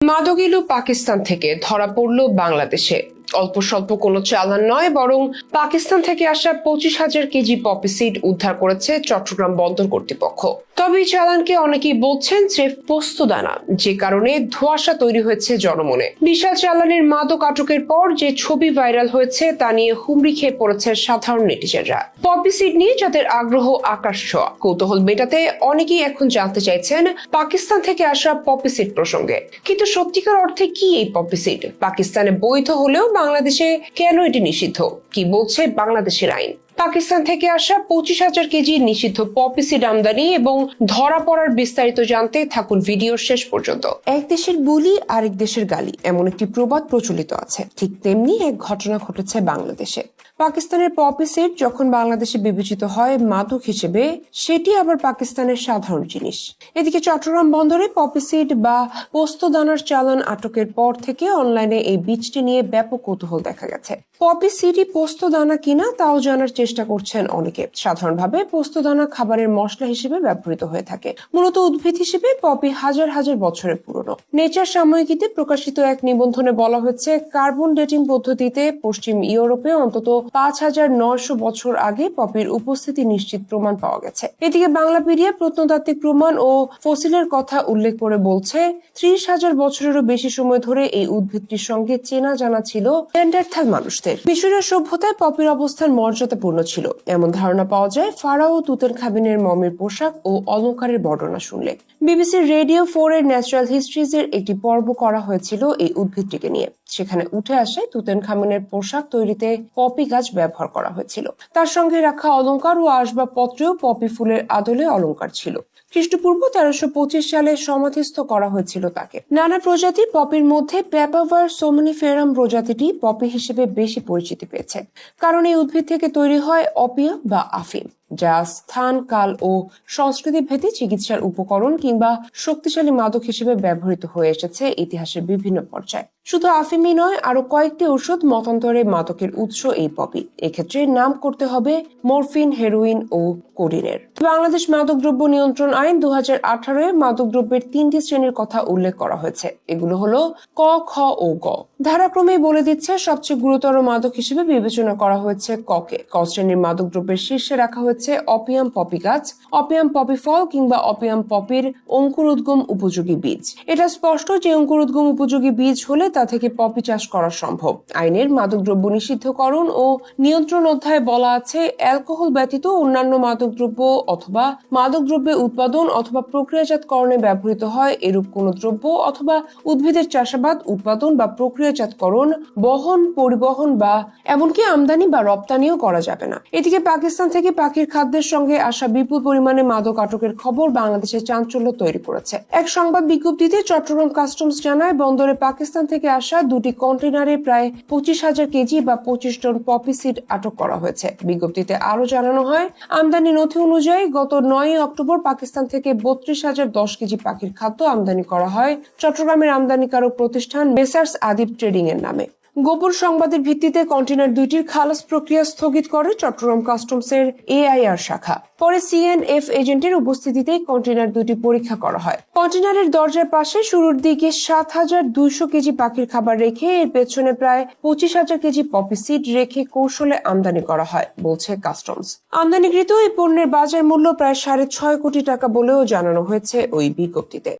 মাদক এলো পাকিস্তান থেকে, ধরা পড়লো বাংলাদেশে। অল্প স্বল্প কোনো চালান নয়, বরং পাকিস্তান থেকে আসা 25,000 কেজি পপি সিড উদ্ধার করেছে চট্টগ্রাম বন্দর কর্তৃপক্ষ। তবে এই চালানকে অনেকেই বলছেন স্রেফ পোস্তদানা, যে কারণে ধোঁয়াশা তৈরি হয়েছে জনমনে। বিশাল চালানের মাদক আটকের পর যে ছবি ভাইরাল হয়েছে তা নিয়ে হুমড়ি খেয়ে পড়েছে সাধারণ নেটিজেনরা। পপি সিড নিয়ে যাদের আগ্রহ আকাশ ছোঁয়া, কৌতূহল মেটাতে অনেকেই এখন জানতে চাইছেন পাকিস্তান থেকে আসা পপি সিড প্রসঙ্গে। কিন্তু সত্যিকার অর্থে কি এই পপি সিড? পাকিস্তানে বৈধ হলেও বাংলাদেশে কেন এটি নিষিদ্ধ? কি বলছে বাংলাদেশের আইন? পাকিস্তান থেকে আসা 25,000 কেজি নিষিদ্ধ পপি সিড আমদানি এবং ধরা পড়ার বিস্তারিত জানতে থাকুন ভিডিওর শেষ পর্যন্ত। এক দেশের বুলি আরেক দেশের গালি, এমন একটি প্রবাদ প্রচলিত আছে। ঠিক তেমনি এক ঘটনা ঘটেছে বাংলাদেশে। পাকিস্তানের পপি সিড যখন বাংলাদেশে বিবেচিত হয় মাদক হিসেবে, সেটি আবার পাকিস্তানের সাধারণ জিনিস। এদিকে চট্টগ্রাম বন্দরে পপি সিড বা পোস্তদানার চালান আটকের পর থেকে অনলাইনে এই বীজটি নিয়ে ব্যাপক কৌতূহল দেখা গেছে। পপি সিডই পোস্তদানা কিনা তাও জানার চেষ্টা করছেন অনেকে। সাধারণভাবে পোস্তদানা খাবারের মশলা হিসেবে ব্যবহৃত হয়ে থাকে। মূলত উদ্ভিদ হিসেবে পপি হাজার হাজার বছরের পুরনো। নেচার সাময়িকীতে প্রকাশিত এক নিবন্ধনে বলা হয়েছে, কার্বন ডেটিং পদ্ধতিতে পশ্চিম ইউরোপে অন্তত 5,900 বছর আগে পপির উপস্থিতি নিশ্চিত প্রমাণ পাওয়া গেছে। এদিকে বাংলাপিডিয়া প্রত্নতাত্ত্বিক প্রমাণ ও ফসিলের কথা উল্লেখ করে বলছে, 30,000 বছরেরও বেশি সময় ধরে এই উদ্ভিদটির সঙ্গে চেনা জানা ছিল নেয়ান্ডারথাল মানুষদের। মিশরীয় সভ্যতায় পপির অবস্থান মর্যাদাপূর্ণ ছিল, এমন ধারণা পাওয়া যায় ফারাও তুতেনখামেনের মমির পোশাক ও অলংকারের বর্ণনা শুনলে। বিবিসির রেডিও 4 এর ন্যাচারাল হিস্ট্রিজ এর একটি পর্ব করা হয়েছিল এই উদ্ভিদটিকে নিয়ে। সেখানে উঠে আসে তুতেনখামেনের পোশাক তৈরিতে পপি গাছ ব্যবহার করা হয়েছিল। তার সঙ্গে রাখা অলংকার ও আসবাবপত্রেও পপি ফুলের আদলে অলংকার ছিল। খ্রিস্টপূর্ব 1325 সালে সমাধিস্থ করা হয়েছিল তাকে। নানা প্রজাতির পপির মধ্যে পেপাভার সোমনিফেরাম প্রজাতিটি পপি হিসেবে বেশি পরিচিতি পেয়েছে, কারণ এই উদ্ভিদ থেকে তৈরি হয় অপিয়াম বা আফিম, যা স্থান, কাল ও সংস্কৃতি ভেদে চিকিৎসার উপকরণ কিংবা শক্তিশালী মাদক হিসেবে ব্যবহৃত হয়ে এসেছে ইতিহাসের বিভিন্ন পর্যায়ে। শুধু আফিমই নয়, আরো কয়েকটি ঔষধ মতান্তরে মাদকের উৎস এই পপি। এক্ষেত্রে নাম করতে হবে মরফিন, হেরোইন ও কোডিনের। বাংলাদেশ মাদকদ্রব্য নিয়ন্ত্রণ আইন 2018 মাদক দ্রব্যের 3টি শ্রেণীর কথা উল্লেখ করা হয়েছে। এগুলো হলো ক, খ ও গ। ধারাক্রমেই বলে দিচ্ছে, সবচেয়ে গুরুতর মাদক হিসেবে বিবেচনা করা হয়েছে ককে। ক শ্রেণীর মাদক দ্রব্যের শীর্ষে রাখা হয়েছে অপিয়াম পপি গাছ, অপিয়াম পপি ফল কিংবা অপিয়াম পপির অঙ্কুরোদ্গম উপযোগী বীজ। এটা স্পষ্ট যে অঙ্কুরোদ্গম উপযোগী বীজ হলে তা থেকে পপি চাষ করা সম্ভব। আইনের মাদকদ্রব্য নিষিদ্ধকরণ ও নিয়ন্ত্রণ অধ্যায়ে বলা আছে, অ্যালকোহল ব্যতীত অন্যান্য মাদকদ্রব্য অথবা মাদকদ্রব্যের উৎপাদন অথবা প্রক্রিয়াজাতকরণে ব্যবহৃত হয় এরূপ কোন দ্রব্য অথবা উদ্ভিদের চাষাবাদ, উৎপাদন বা প্রক্রিয়াজাতকরণ, বহন, পরিবহন বা এমনকি আমদানি বা রপ্তানিও করা যাবে না। এদিকে পাকিস্তান থেকে পাখির খাদ্যের সঙ্গে আসা বিপুল পরিমাণে মাদক আটকের খবর বাংলাদেশে চাঞ্চল্য তৈরি করেছে। এক সংবাদ বিজ্ঞপ্তিতে চট্টগ্রাম কাস্টমস জানায়, বন্দরে পাকিস্তান থেকে আসা 2টি কন্টেনারে প্রায় 25,000 কেজি বা 25 টন পপি সিড আটক করা হয়েছে। বিজ্ঞপ্তিতে আরো জানানো হয়, আমদানি নথি অনুযায়ী গত 9 অক্টোবর পাকিস্তান থেকে 32,010 কেজি পাখির খাদ্য আমদানি করা হয় চট্টগ্রামের আমদানিকারক প্রতিষ্ঠান মেসার্স আদিব ট্রেডিং এর নামে। গোপন সংবাদের ভিত্তিতে কন্টেনার দুইটির খালাস প্রক্রিয়া স্থগিত করে চট্টগ্রাম কাস্টমসের এআইআর শাখা। পরে সিএনএফ এজেন্টের উপস্থিতিতে কন্টেনার দুটি পরীক্ষা করা হয়। কন্টেনারের দরজার পাশে শুরুর দিকে 7,200 কেজি পাখির খাবার রেখে এর পেছনে প্রায় 25,000 কেজি পপি সিড রেখে কৌশলে আমদানি করা হয় বলছে কাস্টমস। আমদানিকৃত এই পণ্যের বাজার মূল্য প্রায় 6.5 কোটি টাকা বলেও জানানো হয়েছে ওই বিজ্ঞপ্তিতে।